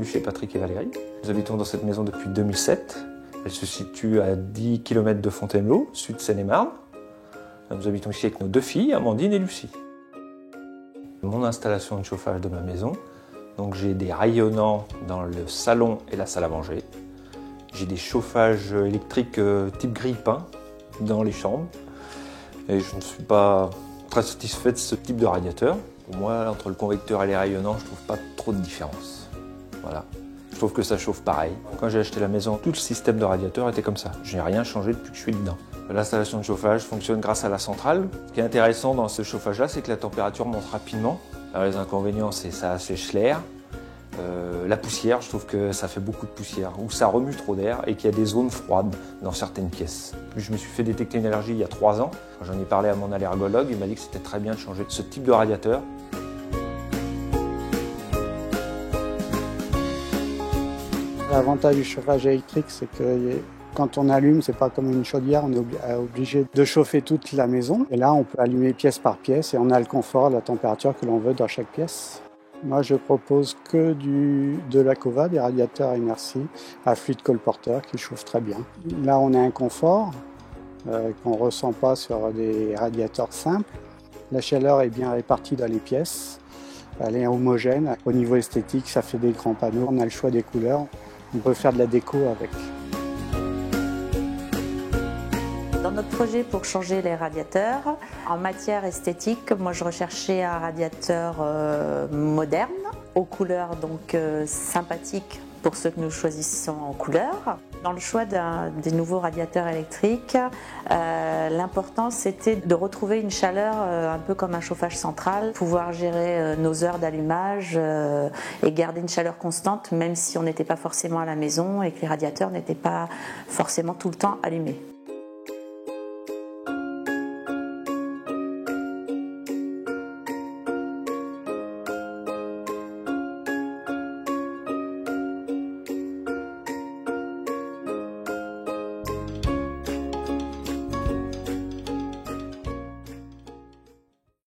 chez Patrick et Valérie. Nous habitons dans cette maison depuis 2007. Elle se situe à 10 km de Fontainebleau, sud Seine-et-Marne. Nous habitons ici avec nos 2 filles, Amandine et Lucie. Mon installation de chauffage de ma maison, donc j'ai des rayonnants dans le salon et la salle à manger. J'ai des chauffages électriques type grille-pain dans les chambres. Et je ne suis pas très satisfait de ce type de radiateur. Pour moi, entre le convecteur et les rayonnants, je ne trouve pas trop de différence. Voilà. Je trouve que ça chauffe pareil. Quand j'ai acheté la maison, tout le système de radiateur était comme ça. Je n'ai rien changé depuis que je suis dedans. L'installation de chauffage fonctionne grâce à la centrale. Ce qui est intéressant dans ce chauffage-là, c'est que la température monte rapidement. Alors, les inconvénients, c'est ça assèche l'air. La poussière, je trouve que ça fait beaucoup de poussière, ou ça remue trop d'air et qu'il y a des zones froides dans certaines pièces. Je me suis fait détecter une allergie il y a 3 ans. Quand j'en ai parlé à mon allergologue, il m'a dit que c'était très bien de changer ce type de radiateur. L'avantage du chauffage électrique, c'est que quand on allume, c'est pas comme une chaudière, on est obligé de chauffer toute la maison. Et là, on peut allumer pièce par pièce et on a le confort, la température que l'on veut dans chaque pièce. Moi, je propose que de l'Acova, des radiateurs à inertie à fluide colporteur qui chauffent très bien. Là, on a un confort qu'on ne ressent pas sur des radiateurs simples. La chaleur est bien répartie dans les pièces. Elle est homogène. Au niveau esthétique, ça fait des grands panneaux. On a le choix des couleurs. On peut faire de la déco avec. Dans notre projet pour changer les radiateurs, en matière esthétique, moi je recherchais un radiateur moderne, aux couleurs donc sympathiques pour ceux que nous choisissons en couleur. Dans le choix des nouveaux radiateurs électriques, l'important c'était de retrouver une chaleur un peu comme un chauffage central, pouvoir gérer nos heures d'allumage et garder une chaleur constante même si on n'était pas forcément à la maison et que les radiateurs n'étaient pas forcément tout le temps allumés.